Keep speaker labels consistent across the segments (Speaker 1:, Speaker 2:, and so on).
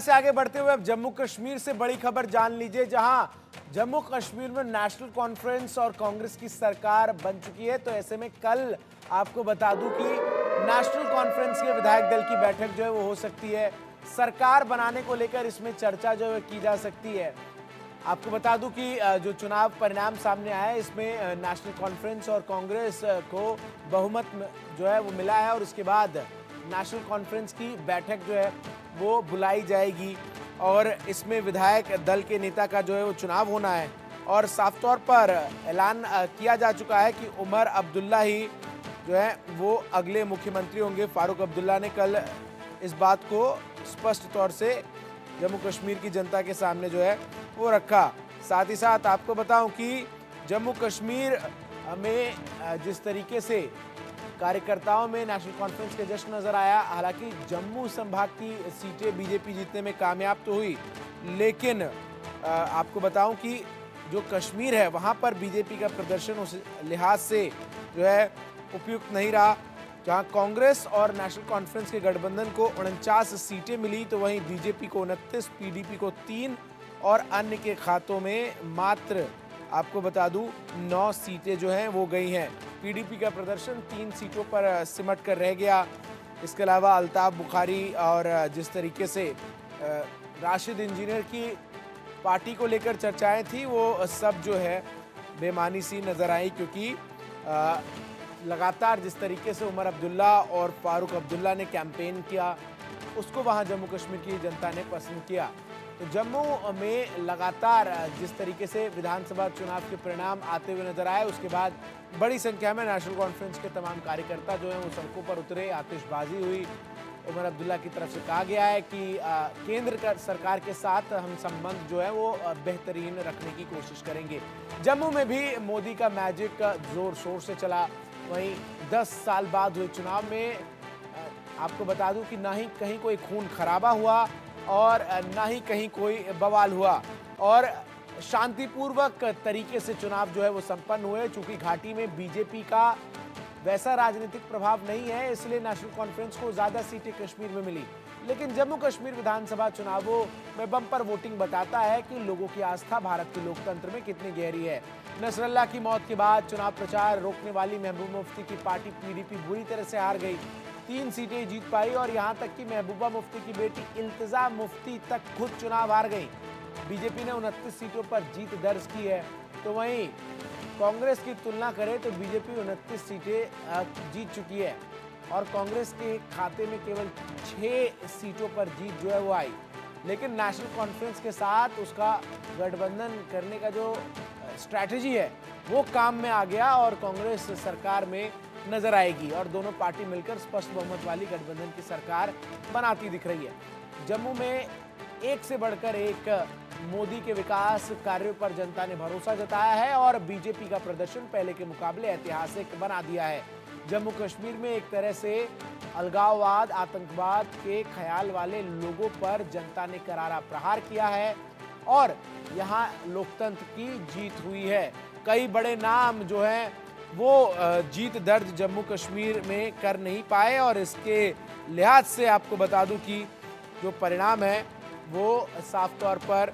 Speaker 1: से आगे बढ़ते हुए अब जम्मू कश्मीर से बड़ी खबर जान लीजिए, जहां जम्मू कश्मीर में नेशनल कॉन्फ्रेंस और कांग्रेस की सरकार बन चुकी है। तो ऐसे में कल आपको बता दूं कि नेशनल कॉन्फ्रेंस के विधायक दल की बैठक जो है वो हो सकती है। सरकार बनाने को लेकर इसमें चर्चा जो है की जा सकती है। आपको बता दूं कि जो चुनाव परिणाम सामने आया है इसमें नेशनल कॉन्फ्रेंस और कांग्रेस को बहुमत जो है वो मिला है और उसके बाद नेशनल कॉन्फ्रेंस की बैठक जो है वो बुलाई जाएगी और इसमें विधायक दल के नेता का जो है वो चुनाव होना है। और साफ तौर पर ऐलान किया जा चुका है कि उमर अब्दुल्ला ही जो है वो अगले मुख्यमंत्री होंगे। फारूक अब्दुल्ला ने कल इस बात को स्पष्ट तौर से जम्मू कश्मीर की जनता के सामने जो है वो रखा। साथ ही साथ आपको बताऊं कि जम्मू कश्मीर में जिस तरीके से कार्यकर्ताओं में नेशनल कॉन्फ्रेंस के जश्न नजर आया, हालांकि जम्मू संभाग की सीटें बीजेपी जीतने में कामयाब तो हुई, लेकिन आपको बताऊं कि जो कश्मीर है वहां पर बीजेपी का प्रदर्शन उस लिहाज से जो है उपयुक्त नहीं रहा। जहां कांग्रेस और नेशनल कॉन्फ्रेंस के गठबंधन को 49 सीटें मिली, तो वहीं बीजेपी को 29, पीडीपी को 3 और अन्य के खातों में मात्र आपको बता दूं 9 सीटें जो हैं वो गई हैं। पीडीपी का प्रदर्शन 3 सीटों पर सिमट कर रह गया। इसके अलावा अल्ताफ बुखारी और जिस तरीके से राशिद इंजीनियर की पार्टी को लेकर चर्चाएं थी वो सब जो है बेमानी सी नजर आई, क्योंकि लगातार जिस तरीके से उमर अब्दुल्ला और फारूक अब्दुल्ला ने कैंपेन किया उसको वहां जम्मू कश्मीर की जनता ने पसंद किया। तो जम्मू में लगातार जिस तरीके से विधानसभा चुनाव के परिणाम आते हुए नजर आए, उसके बाद बड़ी संख्या में नेशनल कॉन्फ्रेंस के तमाम कार्यकर्ता जो हैं वो सड़कों पर उतरे, आतिशबाजी हुई। उमर अब्दुल्ला की तरफ से कहा गया है कि केंद्र सरकार के साथ हम संबंध जो है वो बेहतरीन रखने की कोशिश करेंगे। जम्मू में भी मोदी का मैजिक जोर शोर से चला। वहीं 10 साल बाद हुए चुनाव में आपको बता दूं कि ना ही कहीं कोई खून खराबा हुआ और ना ही कहीं कोई बवाल हुआ और शांतिपूर्वक तरीके से चुनाव जो है वो संपन्न हुए। चूंकि घाटी में बीजेपी का वैसा राजनीतिक प्रभाव नहीं है, इसलिए नेशनल कॉन्फ्रेंस को ज्यादा सीटें कश्मीर में मिली। लेकिन जम्मू कश्मीर विधानसभा चुनावों में बम्पर वोटिंग बताता है कि लोगों की आस्था भारत के लोकतंत्र में कितनी गहरी है। नसरल्ला की मौत के बाद चुनाव प्रचार रोकने वाली महबूबा मुफ्ती की पार्टी पीडीपी बुरी तरह से हार गई। 3 सीटें जीत पाई और यहां तक कि महबूबा मुफ्ती की बेटी इल्तिजा मुफ्ती तक खुद चुनाव हार गई। बीजेपी ने 29 सीटों पर जीत दर्ज की है। तो वहीं कांग्रेस की तुलना करें तो बीजेपी 29 सीटें जीत चुकी है और कांग्रेस के खाते में केवल 6 सीटों पर जीत जो है वो आई। लेकिन नेशनल कॉन्फ्रेंस के साथ उसका गठबंधन करने का जो स्ट्रैटेजी है वो काम में आ गया और कांग्रेस सरकार में नजर आएगी और दोनों पार्टी मिलकर स्पष्ट बहुमत वाली गठबंधन की सरकार बनाती दिख रही है। जम्मू में एक से बढ़कर एक मोदी के विकास कार्यों पर जनता ने भरोसा जताया है और बीजेपी का प्रदर्शन पहले के मुकाबले ऐतिहासिक बना दिया है। जम्मू कश्मीर में एक तरह से अलगाववाद, आतंकवाद के ख्याल वाले लोगों पर जनता ने करारा प्रहार किया है और यहाँ लोकतंत्र की जीत हुई है। कई बड़े नाम जो हैं वो जीत दर्ज जम्मू कश्मीर में कर नहीं पाए और इसके लिहाज से आपको बता दूं कि जो परिणाम है वो साफ तौर पर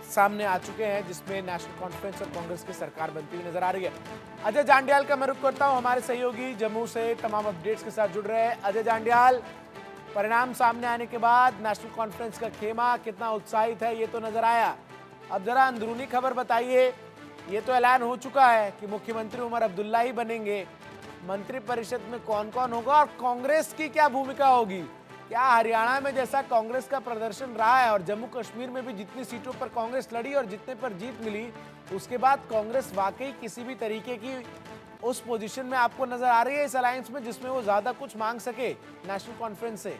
Speaker 1: सामने आ चुके हैं, जिसमें नेशनल कॉन्फ्रेंस और कांग्रेस की सरकार बनती हुई नजर आ रही है। अजय जांडियाल का मैं रुख करता हूं, हमारे सहयोगी जम्मू से तमाम अपडेट्स के साथ जुड़ रहे हैं। अजय जांडियाल, परिणाम सामने आने के बाद नेशनल कॉन्फ्रेंस का खेमा कितना उत्साहित है ये तो नजर आया, अब जरा अंदरूनी खबर बताइए। ये तो ऐलान हो चुका है कि मुख्यमंत्री उमर अब्दुल्ला ही बनेंगे, मंत्रिपरिषद में कौन कौन होगा और कांग्रेस की क्या भूमिका होगी? क्या हरियाणा में जैसा कांग्रेस का प्रदर्शन रहा है और जम्मू कश्मीर में भी जितनी सीटों पर कांग्रेस लड़ी और जितने पर जीत मिली, उसके बाद कांग्रेस वाकई किसी भी तरीके की उस पोजीशन में आपको नजर आ रही है इस अलायंस में जिसमें वो ज्यादा कुछ मांग सके नेशनल कॉन्फ्रेंस से?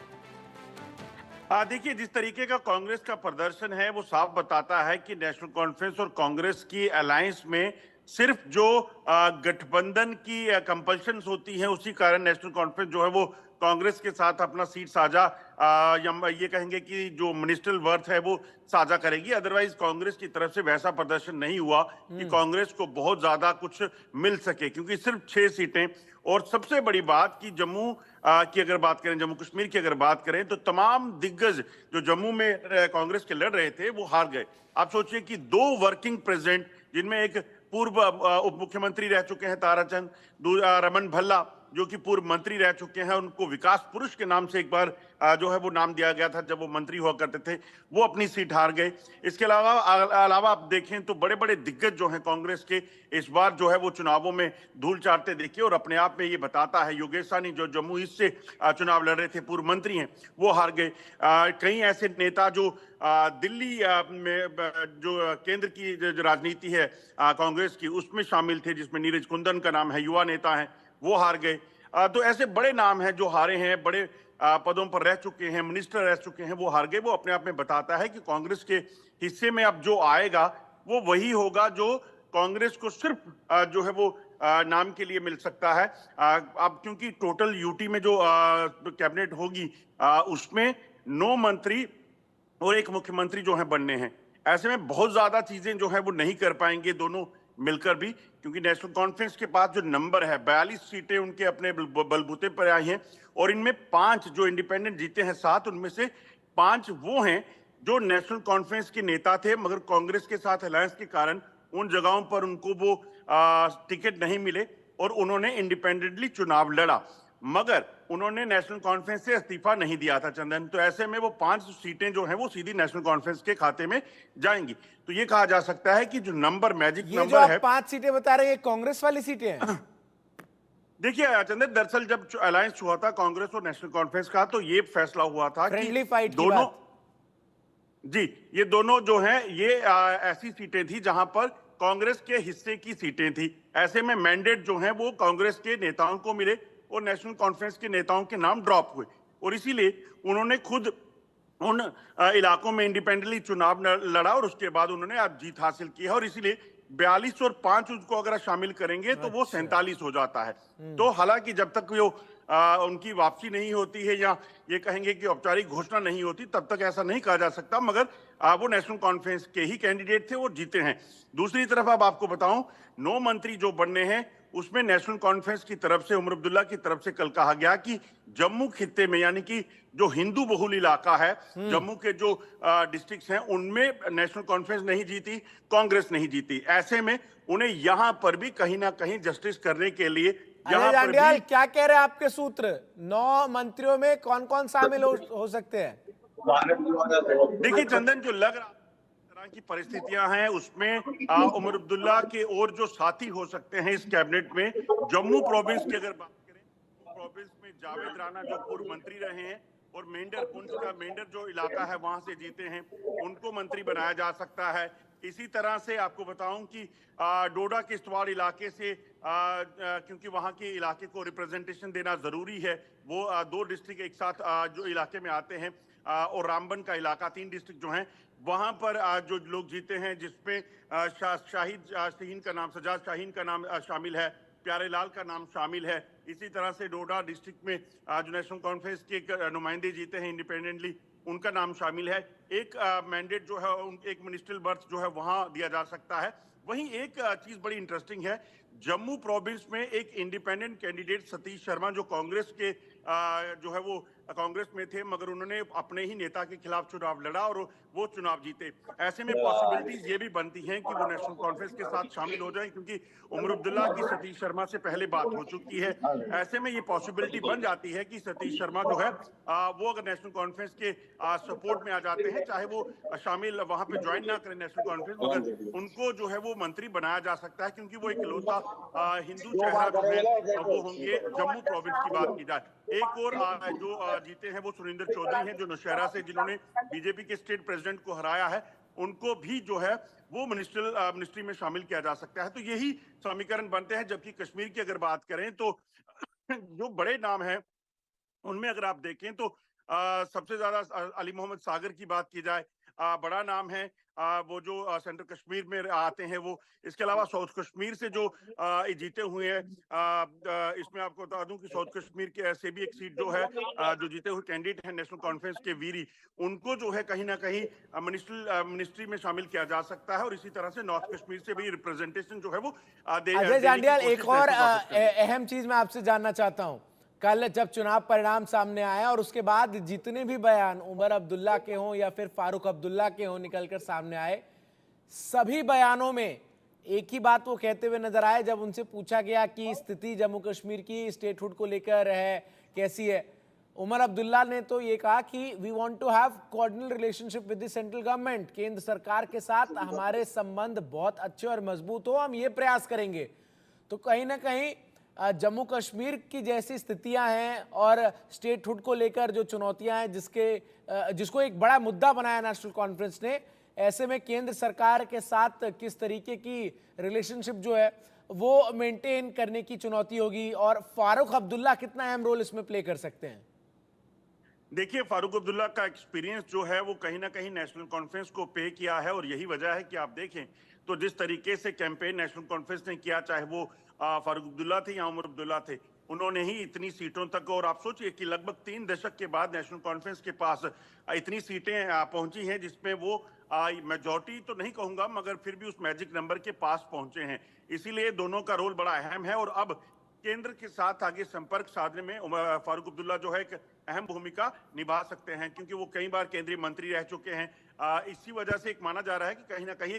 Speaker 2: देखिए, जिस तरीके का कांग्रेस का प्रदर्शन है वो साफ बताता है कि नेशनल कॉन्फ्रेंस और कांग्रेस की अलायंस में सिर्फ जो गठबंधन की कंपल्शंस होती हैं उसी कारण नेशनल कॉन्फ्रेंस जो है वो कांग्रेस के साथ अपना सीट साझा या ये कहेंगे कि जो मिनिस्ट्रियल वर्थ है वो साझा करेगी। अदरवाइज कांग्रेस की तरफ से वैसा प्रदर्शन नहीं हुआ कि कांग्रेस को बहुत ज्यादा कुछ मिल सके, क्योंकि सिर्फ 6 सीटें। और सबसे बड़ी बात कि जम्मू की अगर बात करें, जम्मू कश्मीर की अगर बात करें, तो तमाम दिग्गज जो जम्मू में कांग्रेस के लड़ रहे थे वो हार गए। आप सोचिए कि 2 वर्किंग प्रेसिडेंट, जिनमें एक पूर्व उप मुख्यमंत्री रह चुके हैं ताराचंद, रमन भल्ला जो कि पूर्व मंत्री रह चुके हैं, उनको विकास पुरुष के नाम से एक बार जो है वो नाम दिया गया था जब वो मंत्री हुआ करते थे, वो अपनी सीट हार गए। इसके अलावा आप देखें तो बड़े बड़े दिग्गज जो हैं कांग्रेस के, इस बार जो है वो चुनावों में धूल चाटते दिखे, और अपने आप में ये बताता है। योगेश साहनी जो जम्मू ईस्ट से चुनाव लड़ रहे थे, पूर्व मंत्री हैं, वो हार गए। कई ऐसे नेता जो दिल्ली में जो केंद्र की जो राजनीति है कांग्रेस की, उसमें शामिल थे, जिसमें नीरज कुंदन का नाम है, युवा नेता हैं, वो हार गए। तो ऐसे बड़े नाम हैं जो हारे हैं, बड़े पदों पर रह चुके हैं, मिनिस्टर रह चुके हैं, वो हार गए। वो अपने आप में बताता है कि कांग्रेस के हिस्से में अब जो आएगा वो वही होगा जो कांग्रेस को सिर्फ जो है वो नाम के लिए मिल सकता है। अब क्योंकि टोटल यूटी में जो कैबिनेट होगी उसमें 9 मंत्री और 1 मुख्यमंत्री जो है बनने हैं। ऐसे में बहुत ज्यादा चीजें जो है वो नहीं कर पाएंगे दोनों मिलकर भी, क्योंकि नेशनल कॉन्फ्रेंस के पास जो नंबर है 42 सीटें उनके अपने बलबूते पर आई हैं, और इनमें 5 जो इंडिपेंडेंट जीते हैं 7, उनमें से 5 वो हैं जो नेशनल कॉन्फ्रेंस के नेता थे, मगर कांग्रेस के साथ अलायंस के कारण उन जगहों पर उनको वो टिकट नहीं मिले और उन्होंने इंडिपेंडेंटली चुनाव लड़ा, मगर उन्होंने नेशनल कॉन्फ्रेंस से इस्तीफा नहीं दिया था चंदन। तो ऐसे में वो 5 सीटें जो हैं वो सीधी नेशनल कॉन्फ्रेंस के खाते में जाएंगी। तो ये कहा जा सकता है कि जो नंबर मैजिक
Speaker 1: ये
Speaker 2: नंबर
Speaker 1: जो आप
Speaker 2: है,
Speaker 1: 5 सीटें बता रहे हैं, ये कांग्रेस वाली सीटें हैं?
Speaker 2: देखिए चंदन, दरअसल जब अलायंस हुआ था कांग्रेस और नेशनल कॉन्फ्रेंस का, तो ये फैसला हुआ था
Speaker 1: फ्रेंडली
Speaker 2: कि
Speaker 1: फाइट की
Speaker 2: दोनों
Speaker 1: बात।
Speaker 2: जी, ये दोनों जो हैं ये ऐसी सीटें थी जहां पर कांग्रेस के हिस्से की सीटें थी। ऐसे में मैंडेट जो हैं वो कांग्रेस के नेताओं को मिले और नेशनल कॉन्फ्रेंस के नेताओं के नाम ड्रॉप हुए, और इसीलिए उन्होंने खुद उन इलाकों में इंडिपेंडेंटली चुनाव लड़ा और उसके बाद उन्होंने आज जीत हासिल की है। और इसीलिए 42 और 5 उसको अगर शामिल करेंगे तो वो 47 हो जाता है। तो हालांकि जब तक वो उनकी वापसी नहीं होती है या ये कहेंगे कि औपचारिक घोषणा नहीं होती, तब तक ऐसा नहीं कहा जा सकता, मगर वो नेशनल कॉन्फ्रेंस के ही कैंडिडेट थे, वो जीते हैं। दूसरी तरफ अब आपको बताऊं, 9 मंत्री जो बनने हैं उसमें नेशनल कॉन्फ्रेंस की तरफ से, उमर अब्दुल्ला की तरफ से कल कहा गया कि जम्मू खित्ते में, यानी कि जो हिंदू बहुल इलाका है, जम्मू के जो डिस्ट्रिक्ट्स हैं, उनमें नेशनल कॉन्फ्रेंस नहीं जीती, कांग्रेस नहीं जीती। ऐसे में उन्हें यहां पर भी कहीं ना कहीं जस्टिस करने के लिए
Speaker 1: अजय जांडियाल, क्या कह रहे हैं आपके सूत्र? 9 मंत्रियों में कौन कौन शामिल हो सकते हैं?
Speaker 2: देखिए चंदन, जो लग रहा तरह की परिस्थितियां हैं उसमें उमर अब्दुल्ला के और जो साथी हो सकते हैं इस कैबिनेट में, जम्मू प्रोविंस की अगर बात करें, प्रोविंस में जावेद राणा जो पूर्व मंत्री रहे हैं और मेंढर, पुंछ का मेंढर जो इलाका है वहां से जीते हैं, उनको मंत्री बनाया जा सकता है। इसी तरह से आपको बताऊं कि डोडा किश्तवाड़ इलाके से क्योंकि वहां के इलाके को रिप्रेजेंटेशन देना जरूरी है, वो 2 डिस्ट्रिक्ट एक साथ जो इलाके में आते हैं, और रामबन का इलाका, 3 डिस्ट्रिक्ट जो हैं वहां पर जो लोग जीते हैं, जिसमें शाहिद शाहीन का नाम, सजाद शाहीन का नाम शामिल है, प्यारेलाल का नाम शामिल है। इसी तरह से डोडा डिस्ट्रिक्ट में जो नेशनल कॉन्फ्रेंस के नुमाइंदे जीते हैं इंडिपेंडेंटली, उनका नाम शामिल है। एक मैंडेट जो है, एक मिनिस्ट्रियल बर्थ जो है वहां दिया जा सकता है। वहीं एक चीज बड़ी इंटरेस्टिंग है, जम्मू प्रोविंस में एक इंडिपेंडेंट कैंडिडेट सतीश शर्मा जो कांग्रेस के जो है वो कांग्रेस में थे, मगर उन्होंने अपने ही नेता के खिलाफ चुनाव लड़ा और वो चुनाव जीते। ऐसे में पॉसिबिलिटीज ये भी बनती हैं कि वो नेशनल कॉन्फ्रेंस के साथ शामिल हो जाएं, क्योंकि उमर अब्दुल्ला की सतीश शर्मा से पहले बात हो चुकी है। ऐसे में ये पॉसिबिलिटी बन जाती है कि सतीश शर्मा जो है वो अगर नेशनल कॉन्फ्रेंस के सपोर्ट में आ जाते हैं, चाहे वो शामिल वहां पे ज्वाइन ना करें नेशनल कॉन्फ्रेंस, मगर उनको जो है वो मंत्री बनाया जा सकता है, क्योंकि वो इकलौता हिंदू चेहरा जो है वो होंगे जम्मू प्रोविंस की बात की जाए। एक और जो जीते हैं वो सुरेंद्र चौधरी हैं जो नौशहरा से, जिन्होंने बीजेपी के स्टेट प्रेसिडेंट को हराया है, उनको भी जो है वो मिनिस्ट्री में शामिल किया जा सकता है। तो यही समीकरण बनते हैं। जबकि कश्मीर की अगर बात करें तो जो बड़े नाम हैं उनमें अगर आप देखें तो सबसे ज्यादा अली मोहम्मद सागर की बात की जाए, बड़ा नाम है। वो जो सेंट्रल कश्मीर में आते हैं वो, इसके अलावा साउथ कश्मीर से जो ये जीते हुए हैं, इसमें आपको बता दूं कि साउथ कश्मीर के ऐसे भी एक सीट जो है, जो जीते हुए कैंडिडेट हैं नेशनल कॉन्फ्रेंस के वीरी, उनको जो है कहीं ना कहीं मिनिस्ट्री में शामिल किया जा सकता है। और इसी तरह से नॉर्थ कश्मीर से भी रिप्रेजेंटेशन जो है वो
Speaker 1: अजय
Speaker 2: देने की
Speaker 1: जांडियाल,
Speaker 2: कोशिश
Speaker 1: एक और
Speaker 2: महसूस आ सकती है।
Speaker 1: अहम चीज मैं आपसे जानना चाहता हूं। कल जब चुनाव परिणाम सामने आया और उसके बाद जितने भी बयान उमर अब्दुल्ला के हों या फिर फारूक अब्दुल्ला के हों निकलकर सामने आए, सभी बयानों में एक ही बात वो कहते हुए नजर आए। जब उनसे पूछा गया कि स्थिति जम्मू कश्मीर की स्टेटहुड को लेकर है, कैसी है, उमर अब्दुल्ला ने तो ये कहा कि we want to have coordinate relationship with the central government, केंद्र सरकार के साथ हमारे संबंध बहुत अच्छे और मजबूत हो, हम ये प्रयास करेंगे। तो कहीं ना कहीं जम्मू कश्मीर की जैसी स्थितियां हैं और स्टेटहुड को लेकर जो चुनौतियां हैं, जिसको एक बड़ा मुद्दा बनाया नेशनल कॉन्फ्रेंस ने, ऐसे में केंद्र सरकार के साथ किस तरीके की रिलेशनशिप जो है वो मेंटेन करने की चुनौती होगी, और फारूक अब्दुल्ला कितना अहम रोल इसमें प्ले कर सकते हैं?
Speaker 2: देखिए, फारूक अब्दुल्ला का एक्सपीरियंस जो है वो कहीं ना कहीं नेशनल कॉन्फ्रेंस को पे किया है। और यही वजह है कि आप देखें तो जिस तरीके से कैंपेन नेशनल कॉन्फ्रेंस ने किया, चाहे वो फारूक अब्दुल्ला थे या उमर अब्दुल्ला थे, उन्होंने ही इतनी सीटों तक, और आप सोचिए कि लगभग 3 दशक के बाद नेशनल कॉन्फ्रेंस के पास इतनी सीटें पहुंची हैं, जिसमें वो मेजॉरिटी तो नहीं कहूंगा मगर फिर भी उस मैजिक नंबर के पास पहुंचे हैं। इसीलिए दोनों का रोल बड़ा अहम है। और अब केंद्र के साथ आगे संपर्क साधने में फारूक अब्दुल्ला जो है एक अहम भूमिका निभा सकते हैं, क्योंकि वो कई बार केंद्रीय मंत्री रह चुके हैं। इसी वजह से एक माना जा रहा है कि कहीं ना कहीं